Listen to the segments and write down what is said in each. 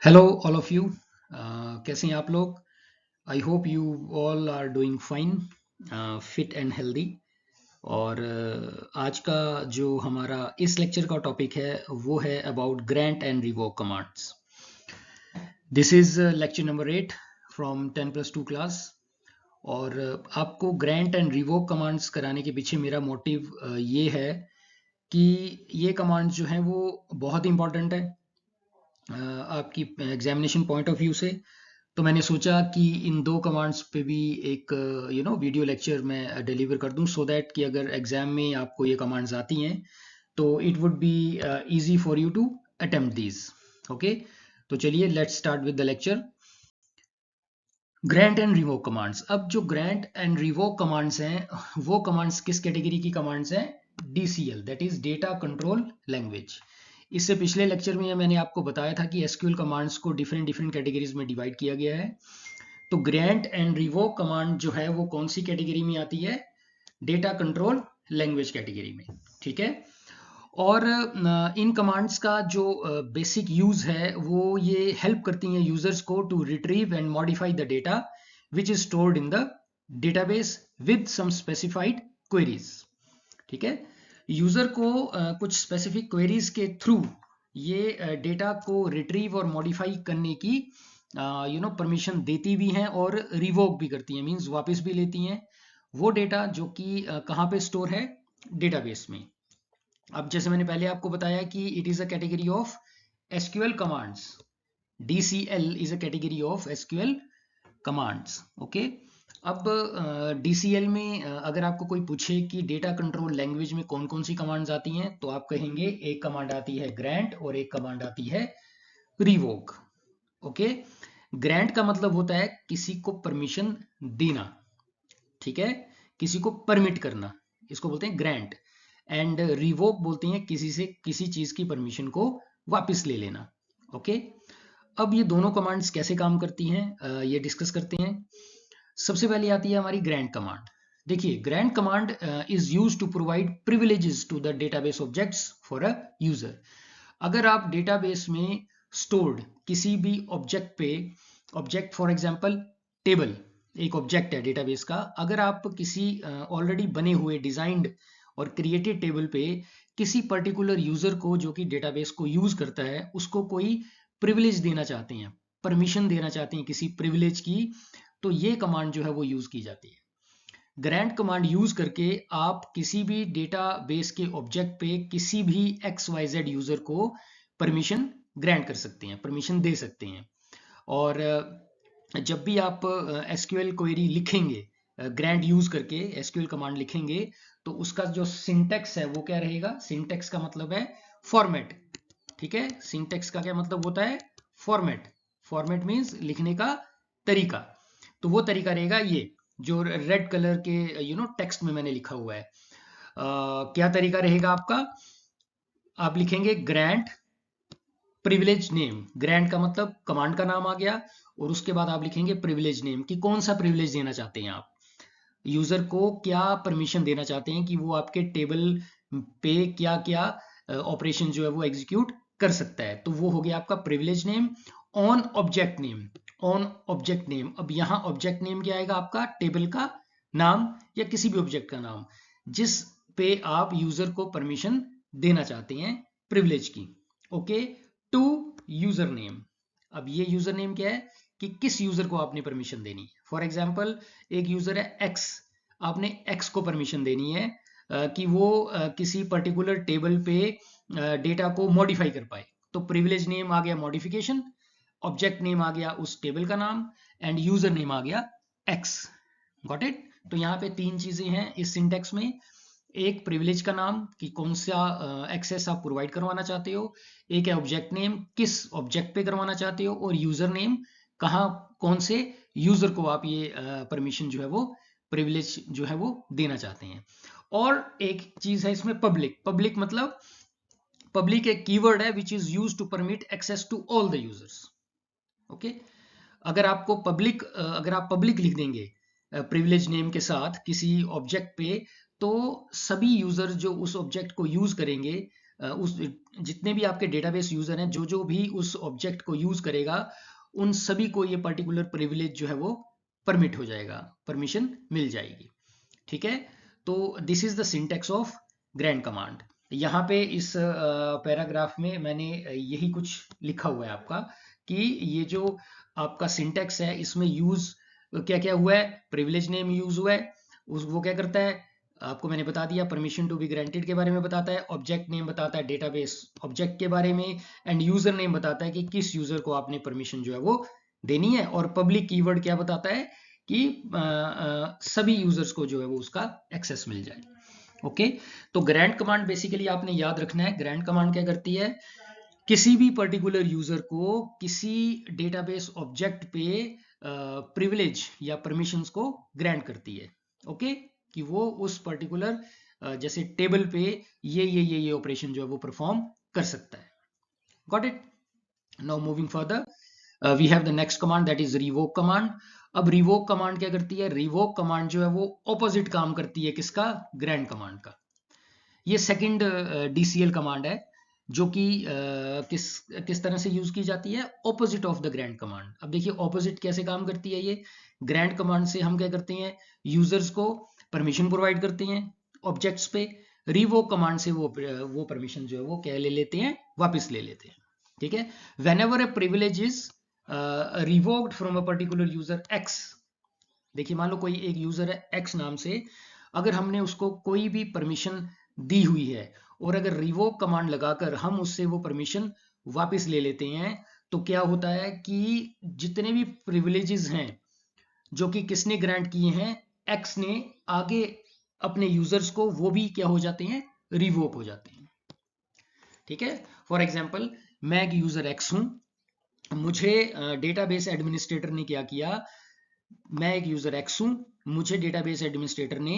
Hello all of you. कैसे हैं आप लोग? I hope you all are doing fine, fit and healthy. और आज का जो हमारा इस लेक्चर का टॉपिक है वो है about grant and revoke commands. This is lecture number 8 from 10+2 class. और आपको ग्रांट एंड रिवोक कमांड्स कराने के पीछे मेरा मोटिव ये है कि ये कमांड्स जो हैं वो बहुत इंपॉर्टेंट है आपकी एग्जामिनेशन पॉइंट ऑफ व्यू से। तो मैंने सोचा कि इन दो कमांड्स पे भी एक वीडियो लेक्चर मैं डिलीवर कर दूं, सो दैट कि अगर एग्जाम में आपको ये कमांड्स आती हैं तो it would be easy for you to attempt these. Okay, तो चलिए let's start with the lecture. Grant and revoke commands. अब जो ग्रांट एंड रिवोक कमांड्स हैं वो कमांड्स किस कैटेगरी की कमांड्स हैं? DCL, that is data control language. इससे पिछले लेक्चर में मैंने आपको बताया था कि एसक्यूएल कमांड्स को डिफरेंट डिफरेंट कैटेगरीज में डिवाइड किया गया है। तो ग्रांट एंड रिवोक कमांड जो है वो कौन सी कैटेगरी में आती है? डेटा कंट्रोल लैंग्वेज कैटेगरी में। ठीक है। और इन कमांड्स का जो बेसिक यूज है वो ये हेल्प करती हैं यूजर्स को to retrieve and modify the data which is stored in the database with some specified queries. ठीक है। यूजर को कुछ स्पेसिफिक क्वेरीज के थ्रू ये डेटा को रिट्रीव और मॉडिफाई करने की परमिशन देती भी हैं और रिवोक भी करती हैं, मींस वापस भी लेती हैं वो डेटा जो कि कहाँ पे स्टोर है? डेटाबेस में। अब जैसे मैंने पहले आपको बताया कि it is a category of SQL commands. DCL is a category of SQL commands. Okay. अब DCL में अगर आपको कोई पूछे कि डेटा कंट्रोल लैंग्वेज में कौन कौन सी कमांड्स आती हैं तो आप कहेंगे एक कमांड आती है ग्रांट और एक कमांड आती है रिवोक। ओके। ग्रांट का मतलब होता है किसी को परमिशन देना। ठीक है, किसी को परमिट करना, इसको बोलते हैं ग्रांट। एंड रिवोक बोलते हैं किसी से किसी चीज की परमिशन को वापस ले लेना। ओके। अब ये दोनों कमांड्स कैसे काम करती हैं ये डिस्कस करते हैं। सबसे पहले आती है हमारी ग्रांट कमांड। देखिए, grant command is use to provide privileges to the database objects for a user. अगर आप डेटाबेस में स्टोर्ड किसी भी ऑब्जेक्ट पे, ऑब्जेक्ट फॉर एग्जांपल टेबल एक ऑब्जेक्ट है डेटाबेस का, अगर आप किसी ऑलरेडी बने हुए डिजाइंड और क्रिएटेड टेबल पे किसी पर्टिकुलर यूजर को जो कि डेटाबेस को यूज करता है उसको कोई प्रिविलेज देना चाहते हैं, परमिशन देना चाहते हैं किसी प्रिविलेज की, तो ये कमांड जो है वो यूज की जाती है। ग्रांट कमांड यूज करके आप किसी भी डेटाबेस के ऑब्जेक्ट पे किसी भी XYZ यूजर को परमिशन ग्रांट कर सकते हैं, परमिशन दे सकते हैं। और जब भी आप एसक्यूएल क्वेरी लिखेंगे ग्रांट यूज करके एसक्यूएल कमांड लिखेंगे तो उसका जो सिंटेक्स है वो क्या रहेगा? सिंटेक्स का मतलब है फॉर्मेट। ठीक है, सिंटेक्स का क्या मतलब होता है? फॉर्मेट। फॉर्मेट मीन्स लिखने का तरीका। तो वो तरीका रहेगा ये जो रेड कलर के टेक्स्ट में मैंने लिखा हुआ है। क्या तरीका रहेगा आपका? आप लिखेंगे ग्रांट प्रिविलेज नेम। ग्रांट का मतलब कमांड का नाम आ गया और उसके बाद आप लिखेंगे प्रिविलेज नेम कि कौन सा प्रिविलेज देना चाहते हैं आप, यूजर को क्या परमिशन देना चाहते हैं कि वो आपके टेबल पे क्या क्या ऑपरेशन जो है वो एग्जीक्यूट कर सकता है। तो वो हो गया आपका privilege name. On object name, on object name. अब यहाँ ऑब्जेक्ट नेम क्या आएगा? आपका टेबल का नाम या किसी भी ऑब्जेक्ट का नाम जिस पे आप यूजर को परमिशन देना चाहते हैं प्रिविलेज की। ओके। To user name. अब ये यूजर नेम क्या है कि किस यूजर को आपने परमिशन देनी है। फॉर एग्जाम्पल एक यूजर है एक्स, आपने एक्स को परमिशन देनी है कि वो किसी पर्टिकुलर टेबल पे डेटा को मॉडिफाई कर पाए। तो प्रिविलेज नेम आ गया मॉडिफिकेशन, ऑब्जेक्ट नेम आ गया उस टेबल का नाम, एंड यूजर नेम आ गया एक्स। Got it? तो यहाँ पे तीन चीजें हैं इस सिंटेक्स में। एक प्रिविलेज का नाम कि कौन सा एक्सेस आप प्रोवाइड करवाना चाहते हो, एक है ऑब्जेक्ट नेम किस ऑब्जेक्ट पे करवाना चाहते हो, और यूजर नेम कहाँ कौन से यूजर को आप ये परमिशन जो है वो प्रिविलेज जो है वो देना चाहते हैं। और एक चीज है इसमें पब्लिक। पब्लिक मतलब पब्लिक एक कीवर्ड है which is use to permit access to all the users. Okay. अगर आपको पब्लिक अगर आप पब्लिक लिख देंगे प्रिविलेज नेम के साथ किसी ऑब्जेक्ट पे, तो सभी यूजर जो उस ऑब्जेक्ट को यूज करेंगे उस जितने भी आपके डेटाबेस यूजर हैं, जो जो भी उस ऑब्जेक्ट को यूज करेगा, उन सभी को ये पर्टिकुलर प्रिविलेज जो है वो परमिट हो जाएगा, परमिशन मिल जाएगी। ठीक है, तो this is the syntax of grant command. यहाँ पे इस पैराग्राफ में मैंने यही कुछ लिखा हुआ है आपका, कि ये जो आपका सिंटेक्स है इसमें यूज क्या क्या हुआ है, प्रिविलेज नेम यूज हुआ है, वो क्या करता है आपको मैंने बता दिया, परमिशन टू बी ग्रांटेड के बारे में बताता है, ऑब्जेक्ट नेम बताता है डेटाबेस ऑब्जेक्ट के बारे में, एंड यूजर नेम बताता है कि किस यूजर को आपने परमिशन जो है वो देनी है, और पब्लिक कीवर्ड क्या बताता है कि सभी यूजर्स को जो है वो उसका एक्सेस मिल जाए। ओके, तो ग्रैंड कमांड बेसिकली आपने याद रखना है, ग्रैंड कमांड क्या करती है, किसी भी पर्टिकुलर यूजर को किसी डेटाबेस ऑब्जेक्ट पे प्रिविलेज या परमिशंस को ग्रांट करती है। ओके, कि वो उस पर्टिकुलर जैसे टेबल पे ये ऑपरेशन जो है वो परफॉर्म कर सकता है। Got it? Now moving further we have the next command, that is revoke command. अब रिवोक कमांड क्या करती है, रिवोक कमांड जो है वो ऑपोजिट काम करती है किसका, ग्रैंड कमांड का। ये सेकंड डीसीएल कमांड है जो कि किस तरह से यूज की जाती है, opposite of the grand command. अब देखिए ऑपोजिट कैसे काम करती है, ये ग्रैंड कमांड से हम क्या करते हैं, यूजर्स को परमिशन प्रोवाइड करते हैं ऑब्जेक्ट्स पे, रिवोक कमांड से वो परमिशन जो है वो क्या ले लेते हैं, वापस ले लेते हैं। ठीक है, whenever a privilege is revoked from a particular user x, देखिए मान लो कोई एक यूजर है एक्स नाम से, अगर हमने उसको कोई भी परमिशन दी हुई है और अगर रिवोक कमांड लगाकर हम उससे वो परमिशन वापस ले लेते हैं, तो क्या होता है कि जितने भी प्रिविलेजेस हैं जो कि किसने ग्रांट किए हैं, एक्स ने, आगे अपने यूजर्स को वो भी क्या हो जाते हैं, रिवोक हो जाते हैं। ठीक है, फॉर एग्जाम्पल मैं एक यूजर एक्स हूं, मुझे डेटाबेस एडमिनिस्ट्रेटर ने क्या किया, मैं एक यूजर एक्स हूं, मुझे डेटाबेस एडमिनिस्ट्रेटर ने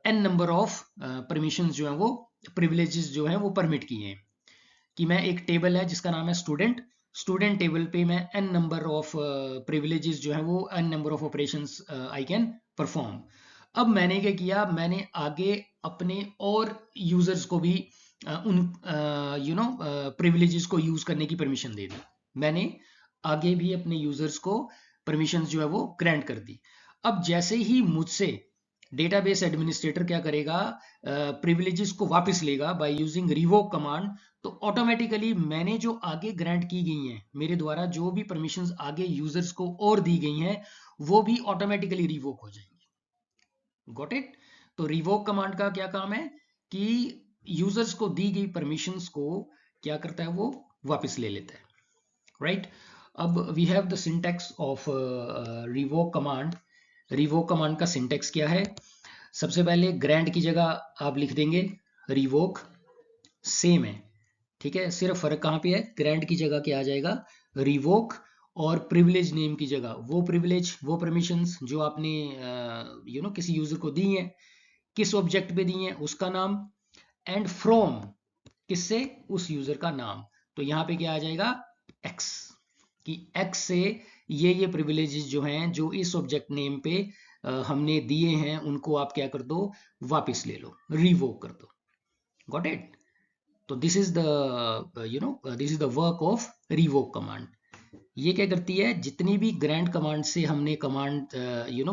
एन नंबर ऑफ परमिशंस जो है वो, प्रिविलेजेस जो है वो परमिट किए हैं, कि मैं एक टेबल है जिसका नाम है स्टूडेंट, स्टूडेंट टेबल पे मैं एन नंबर ऑफ प्रिविलेजेस जो है वो, an number of operations I can perform. अब मैंने क्या किया, मैंने आगे अपने और यूजर्स को भी उन प्रिविलेजेस को यूज करने की परमिशन दे दी, मैंने आगे भी अपने यूजर्स को परमिशन जो है वो ग्रांट कर दी। अब जैसे ही मुझसे डेटाबेस एडमिनिस्ट्रेटर क्या करेगा, प्रिविलेजेस को वापस लेगा बाय यूजिंग रिवोक कमांड, तो ऑटोमेटिकली मैंने जो आगे ग्रांट की गई हैं, मेरे द्वारा जो भी परमिशंस आगे यूजर्स को और दी गई हैं, वो भी ऑटोमेटिकली रिवोक हो जाएंगी। Got it? तो रिवोक कमांड का क्या काम है कि यूजर्स को दी गई परमिशंस को क्या करता है, वो वापस ले लेता है। राइट? अब we have the syntax of revoke command. Revoke command का सिंटेक्स क्या है, सबसे पहले ग्रांट की जगह आप लिख देंगे रिवोक, सेम है। ठीक है, सिर्फ फर्क कहाँ पे है, ग्रांट की जगह क्या आ जाएगा, रिवोक, और प्रिविलेज नेम की जगह वो प्रिविलेज, वो परमिशंस जो आपने किसी यूजर को दी है, किस ऑब्जेक्ट पे दी है उसका नाम, एंड फ्रॉम, किससे, उस यूजर का नाम। तो यहाँ पे क्या आ जाएगा, एक्स, कि एक्स से ये प्रिविलेजेस जो हैं, जो इस ऑब्जेक्ट नेम पे हमने दिए हैं, उनको आप क्या कर दो, वापस ले लो, रिवोक कर दो। Got it? तो this is the work of revoke command. ये क्या करती है, जितनी भी ग्रांट कमांड से हमने कमांड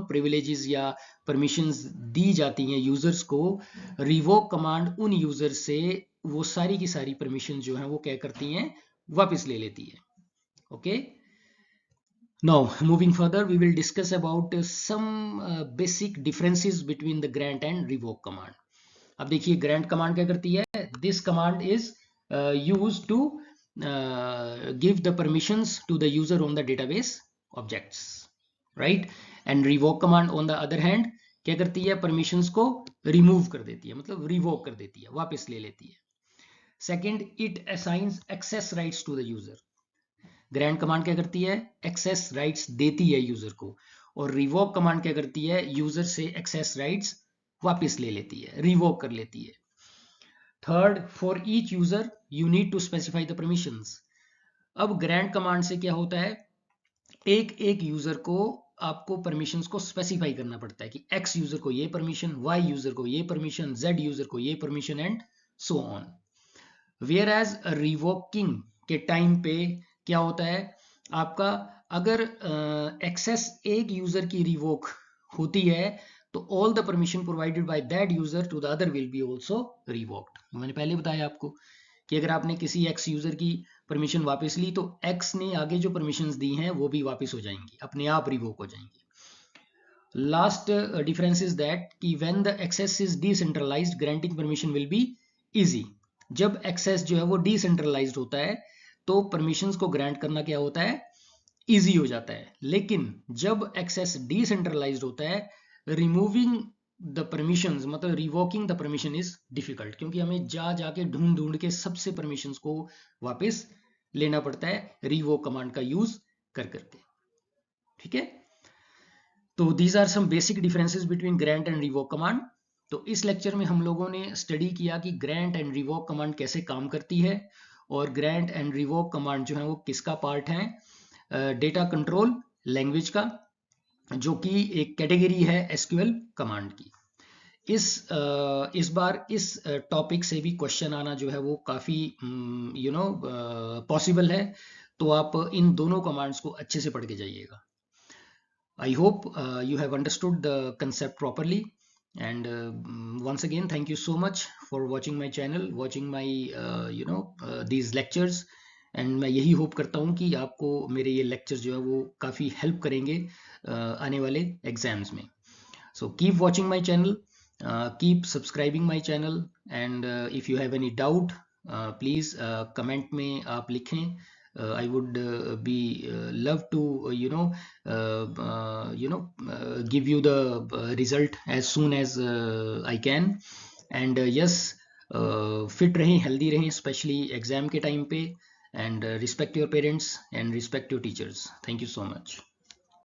प्रिविलेजेस या परमिशंस दी जाती हैं यूजर्स को, रिवोक कमांड उन यूजर से वो सारी की सारी परमिशन जो है वो क्या करती हैं, वापस ले लेती है। Okay, now moving further we will discuss about some basic differences between the grant and revoke command. अब देखिए ग्रांट कमांड क्या करती है, this command is used to give the permissions to the user on the database objects, right? and revoke command on the other hand क्या करती है, permissions को remove कर देती है, मतलब रिवोक कर देती है, वापस ले लेती है। Second, it assigns access rights to the user. Grant command क्या करती है, एक्सेस राइट्स देती है यूजर को, और रिवोक कमांड क्या करती है, यूजर से एक्सेस राइट्स वापस ले लेती है, रिवोक कर लेती है। Third, for each user you need to specify the permissions. अब ग्रांट कमांड से क्या होता है, एक एक यूजर को आपको परमिशंस को स्पेसिफाई करना पड़ता है कि एक्स यूजर को ये परमिशन, वाई यूजर को ये परमिशन, जेड यूजर को ये permission, and so on. Whereas revoking के टाइम पे क्या होता है आपका, अगर एक्सेस एक यूजर की रिवोक होती है तो all the permission provided by that user to the other will be also revoked. मैंने पहले बताया आपको कि अगर आपने किसी एक्स यूजर की परमिशन वापस ली तो एक्स ने आगे जो परमिशंस दी हैं वो भी वापस हो जाएंगी, अपने आप रिवोक हो जाएंगी। लास्ट डिफरेंस इज दैट कि when the access is decentralized granting permission will be easy. जब एक्सेस जो है वो डिसेंट्रलाइज्ड होता है तो परमिशंस को ग्रांट करना क्या होता है, इजी हो जाता है। लेकिन जब एक्सेस डिसेंट्रलाइज्ड होता है, रिमूविंग द परमिशंस मतलब revoking the permission is difficult, क्योंकि हमें जाके ढूंढ ढूंढ के सबसे परमिशंस को वापस लेना पड़ता है रिवोक कमांड का यूज कर करके। ठीक है, तो these are some basic differences between grant and revoke command. तो इस लेक्चर में हम लोगों ने स्टडी किया कि ग्रांट एंड रिवोक कमांड कैसे काम करती है, और ग्रांट एंड रिवोक कमांड जो है वो किसका पार्ट है, डेटा कंट्रोल लैंग्वेज का, जो कि एक कैटेगरी है एसक्यूएल कमांड की। इस बार इस टॉपिक से भी क्वेश्चन आना जो है वो काफ़ी पॉसिबल है, तो आप इन दोनों कमांड्स को अच्छे से पढ़ के जाइएगा। I hope you have understood the concept properly, and once again thank you so much for watching my channel, watching my these lectures, and मैं यही होप करता हूँ कि आपको मेरे ये lectures जो है वो काफ़ी help करेंगे आने वाले exams में। So keep watching my channel, keep subscribing my channel, and if you have any doubt please comment में आप लिखें। I would be love to give you the result as soon as I can, and yes, fit रहें, healthy रहें, especially exam के time पे, and respect your parents and respect your teachers. Thank you so much.